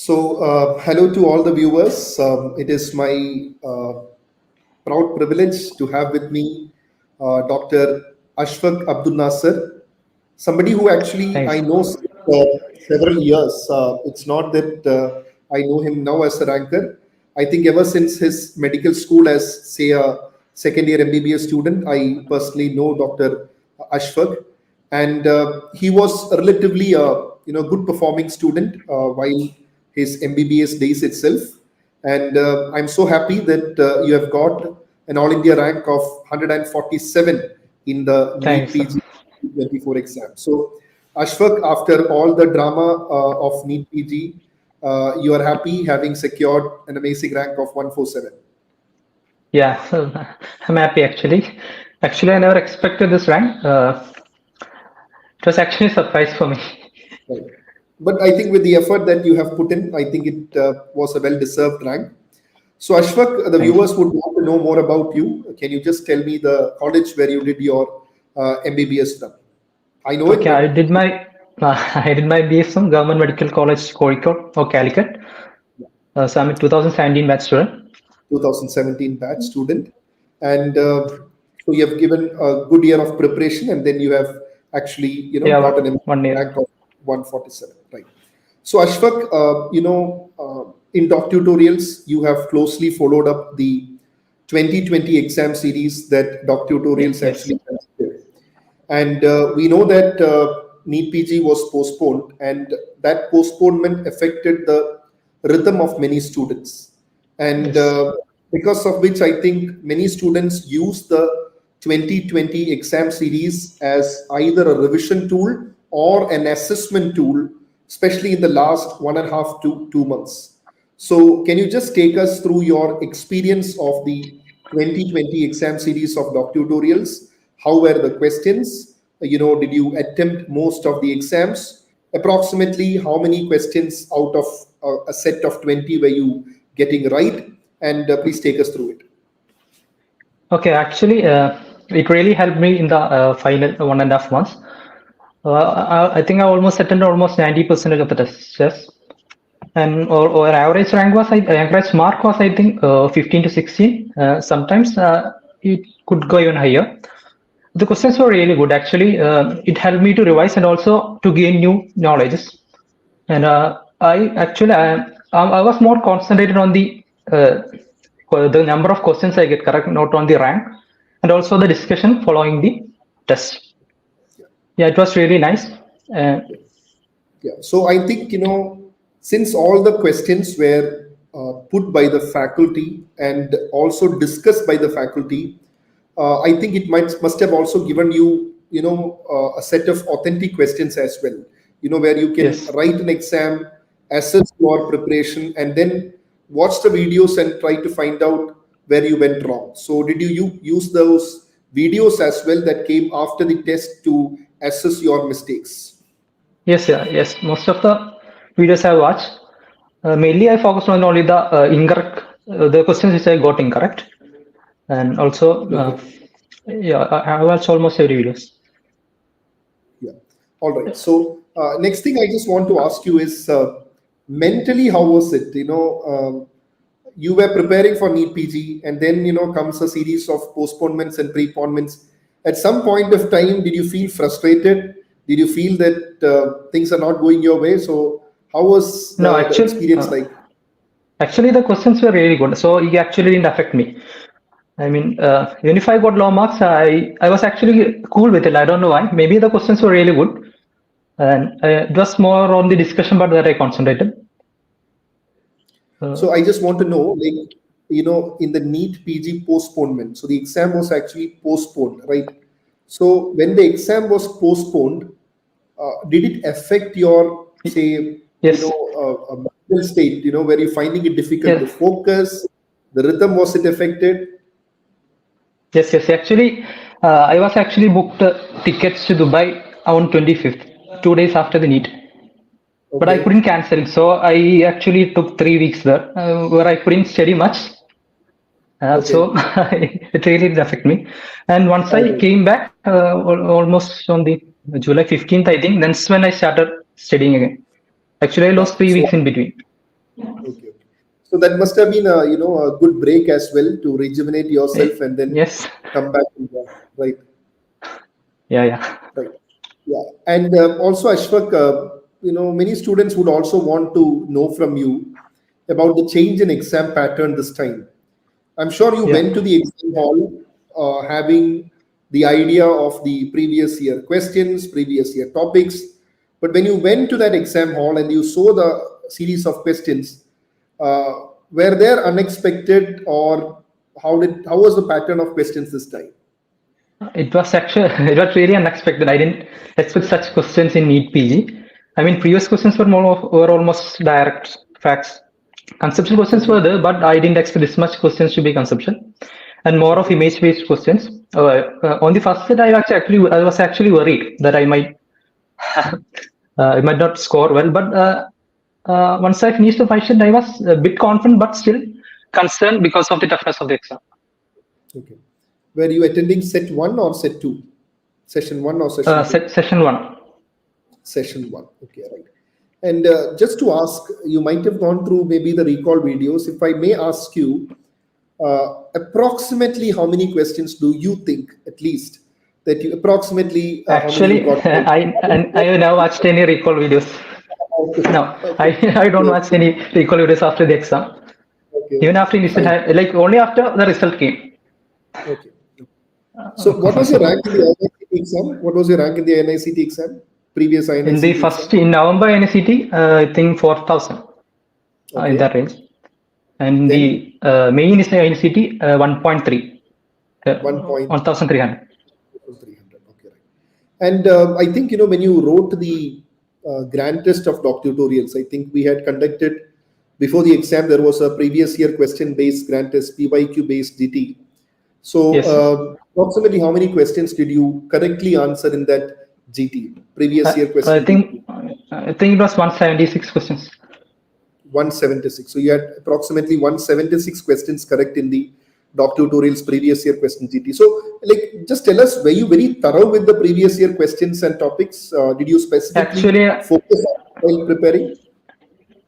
Hello to all the viewers. It is my proud privilege to have with me Dr. Ashfaque Abdu Naser, somebody who actually I Thanks. know since, several years. It's not that I know him now as a ranker. I think ever since his medical school as, say, a second year MBBS student, I personally know Dr. Ashfaque, and he was a relatively good performing student while his MBBS days itself. And I'm so happy that you have got an All India rank of 147 in the NEET Thanks. PG 24 exam. So, Ashfaq, after all the drama of NEET PG, you are happy having secured an amazing rank of 147. Yeah, I'm happy actually. Actually, I never expected this rank. It was actually a surprise for me. Right. But I think with the effort that you have put in, I think it was a well-deserved rank. So, Ashfaq, the Thanks. viewers would want to know more about you. Can you just tell me the college where you did your MBBS from? I know it, Okay, I but did my I did my BS from Government Medical College, Kozhikode or Calicut. So I'm a 2017 batch student. 2017 batch student, and so you have given a good year of preparation, and then you have actually Yeah, got an one year. rank of 147, right? So Ashfaq, in doc tutorials, you have closely followed up the 2020 exam series that doc tutorials Yes. actually considered. And we know that NEET PG was postponed, and that postponement affected the rhythm of many students. And Yes. because of which, I think many students use the 2020 exam series as either a revision tool or an assessment tool, especially in the last 1.5 to 2 months. So, can you just take us through your experience of the 2020 exam series of doc tutorials? How were the questions? Did you attempt most of the exams? Approximately how many questions out of a set of 20 were you getting right? And please take us through it. Okay, actually, it really helped me in the final 1.5 months. I think I almost attended almost 90% of the tests. And or average rank was average mark was I think 15 to 16. Sometimes it could go even higher. The questions were really good. Actually, it helped me to revise and also to gain new knowledges. And I was more concentrated on the number of questions I get correct, not on the rank, and also the discussion following the test. Yeah, it was really nice. Uh, Yeah. So I think, since all the questions were put by the faculty and also discussed by the faculty, I think it must have also given you, a set of authentic questions as well, where you can yes. write an exam, assess your preparation, and then watch the videos and try to find out where you went wrong. So did you use those videos as well that came after the test to assess your mistakes? Yes, yeah, yes. Most of the videos I watched, mainly I focused on only the incorrect, the questions which I got incorrect, and also, Okay. yeah, I watched almost every videos. Yeah. All right. So next thing I just want to ask you is mentally, how was it? You were preparing for NEET PG, and then comes a series of postponements and preponements. At some point of time, did you feel frustrated? Did you feel that things are not going your way? So how was No, the experience like? actually, the questions were really good, so it actually didn't affect me. I mean, even if I got low marks, I was actually cool with it. I don't know why. Maybe the questions were really good, and it was more on the discussion part that I concentrated. So I just want to know, like, in the NEET PG postponement, so the exam was actually postponed, right? So when the exam was postponed, did it affect your, say, Yes, a mental state, where you're finding it difficult to yes. focus? The rhythm, was it affected? Yes. Actually, I was actually booked tickets to Dubai on 25th, 2 days after the NEET. But I couldn't Okay. cancel it. So I actually took 3 weeks there where I couldn't study much. So Okay. it really did affect me. And once All I right. came back, almost on the July 15th, I think, that's when I started studying again. Actually, I lost Yeah. 3 weeks So in between. Okay. So that must have been a a good break as well to rejuvenate yourself and then Yes. come back to that. Right. Yeah. Right. Yeah. And also, Ashfaq, many students would also want to know from you about the change in exam pattern this time. I'm sure you Yeah. went to the exam hall having the idea of the previous year questions, previous year topics. But when you went to that exam hall and you saw the series of questions, uh, were there unexpected, or how was the pattern of questions this time? It was actually it was really unexpected. I didn't expect such questions in NEET PG. I mean, previous questions were almost direct facts. Conceptual questions were Okay. there, but I didn't expect this much questions to be conceptual, and more of Okay. image-based questions. On the first set, I was actually worried that I might not score well, but once I finished the question, I was a bit confident, but still concerned because of the toughness of the exam. Okay. Were you attending set one or set two? Session one or session two? Session one. Session one. Okay, right. And just to ask, you might have gone through maybe the recall videos. If I may ask you, approximately how many questions do you think, at least, that you approximately how many you Actually, got right? I have never watched any recall videos. No, Okay. I don't Okay. watch any recall videos after the exam. Okay. Even Okay. after initial, Fine. like only after the result came. Okay. So, what was your So rank in the NICT exam? What was your rank in the NICT exam? Previous in the NICT first exam? in November NCT, I think 4,000 in that Okay. range, and Then the main is NCT 1.3, 1,300. 1.300. Okay, right. And I think, when you wrote the grand test of doc tutorials, I think we had conducted before the exam, there was a previous year question based grand test, PYQ based DT. So, Yes, approximately how many questions did you correctly answer in that GT, previous year I question think GT? I think it was 176 questions. 176. So you had approximately 176 questions correct in the doc tutorials previous year question GT. So, like, just tell us, were you very thorough with the previous year questions and topics? Did you specifically Actually, focus on while preparing?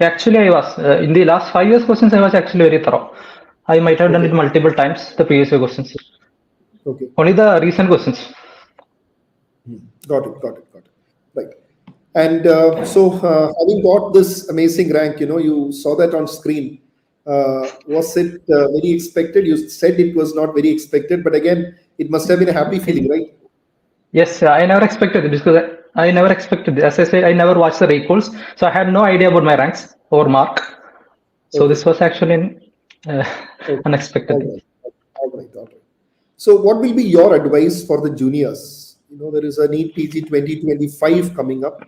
Actually, I was in the last 5 years questions. I was actually very thorough. I might have done it Okay. multiple times. The previous year questions, Okay. only the recent questions. Got it. Got it. Got it. Right. And so, having got this amazing rank, you saw that on screen. Was it very expected? You said it was not very expected, but again, it must have been a happy feeling, right? Yes, I never expected it because I never expected it. As I said, I never watched the recalls, so I had no idea about my ranks or mark. So Okay. this was actually an Okay. unexpected All thing. right. All right. All right. So, what will be your advice for the juniors? There is a NEET PG 2025 coming up.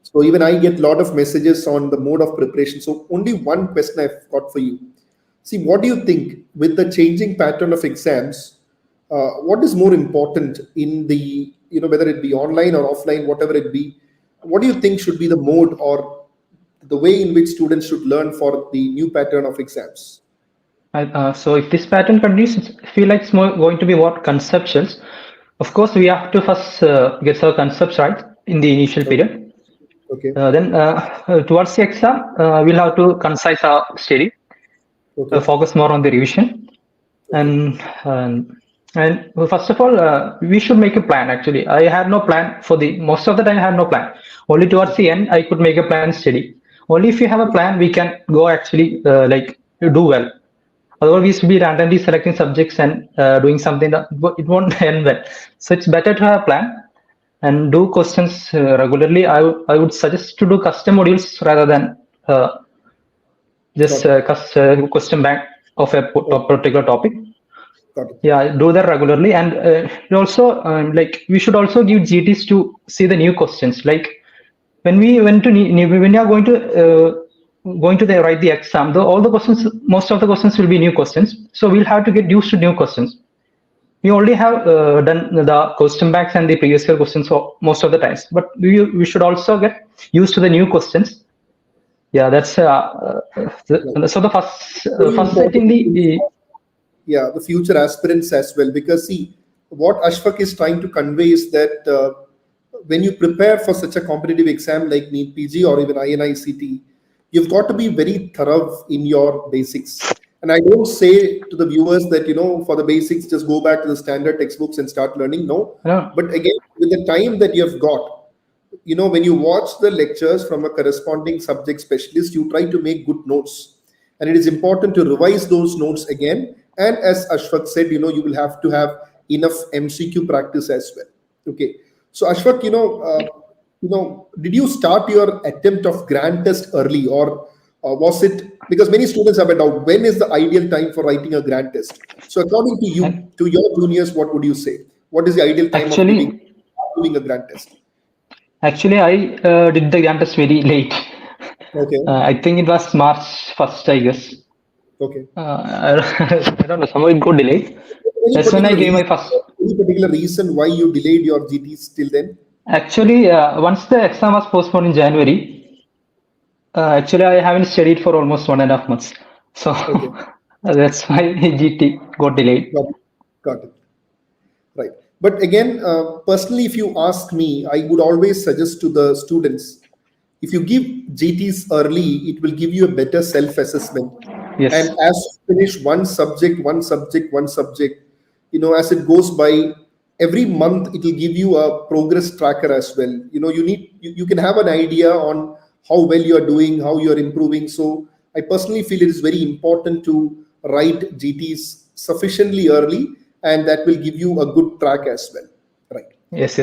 So, even I get a lot of messages on the mode of preparation. So, only one question I've got for you. See, what do you think with the changing pattern of exams? What is more important in the, whether it be online or offline, whatever it be? What do you think should be the mode or the way in which students should learn for the new pattern of exams? So if this pattern continues, I feel like it's more going to be what conceptuals. Of course, we have to first get our concepts right in the initial Okay. period. Okay. Then towards the exam, we'll have to concise our study, Okay. focus more on the revision, Okay. and um, and first of all, we should make a plan. Actually, I had no plan for the most of the time. I had no plan. Only towards the end, I could make a plan study. Only if you have a plan, we can go actually like do well. Otherwise, we will be randomly selecting subjects and doing something that it won't end well. So it's better to have a plan and do questions regularly. I would suggest to do custom modules rather than just Got it. question bank of a Okay. particular topic. Got it. Yeah, do that regularly, and also like we should also give GTs to see the new questions. Like when we went to when you are going to write the exam, all the questions, most of the questions will be new questions. So we'll have to get used to new questions. We already have done the question banks and the previous year questions most of the times, but we should also get used to the new questions. Yeah, that's Right. so the first Very first set in important. the Yeah, the future aspirants as well. Because see, what Ashfaq is trying to convey is that when you prepare for such a competitive exam like NEET PG or even INICT, you've got to be very thorough in your basics. And I don't say to the viewers that, for the basics, just go back to the standard textbooks and start learning. No. No. But again, with the time that you've got, when you watch the lectures from a corresponding subject specialist, you try to make good notes. And it is important to revise those notes again. And as Ashfaque said, you will have to have enough MCQ practice as well. Okay. So Ashfaque, did you start your attempt of grand test early, or was it, because many students have a doubt, when is the ideal time for writing a grand test? So according to you, to your juniors, what would you say? What is the ideal time of doing a grand test? Actually, I did the grand test very late. Okay. I think it was March 1st, I guess. Okay. I don't know, somehow it got delayed. That's when I gave my first. Any particular reason why you delayed your GTs till then? Actually, once the exam was postponed in January, actually I haven't studied for almost 1.5 months. So that's why GT got delayed. Got it. Right. But again, personally, if you ask me, I would always suggest to the students, if you give GTs early, it will give you a better self-assessment. Yes. And as you finish one subject, as it goes by, every month it will give you a progress tracker as well. You can have an idea on how well you are doing, how you are improving. So I personally feel it is very important to write GTs sufficiently early, and that will give you a good track as well. Right. Yes.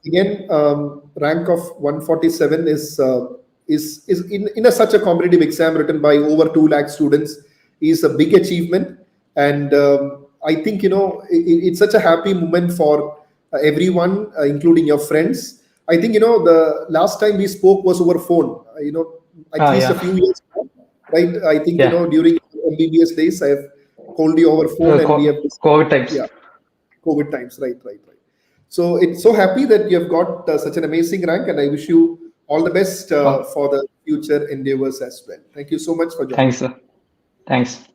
Again, rank of 147 is in such a competitive exam written by over 2 lakh students is a big achievement. And I think, it's such a happy moment for everyone, including your friends. I think, the last time we spoke was over phone, at least a few years back, right? I think, during MBBS days, I have called you over phone and we have COVID times. Yeah, COVID times, right. So it's so happy that you have got such an amazing rank, and I wish you all the best for the future endeavors as well. Thank you so much for joining. Thanks, sir. Thanks.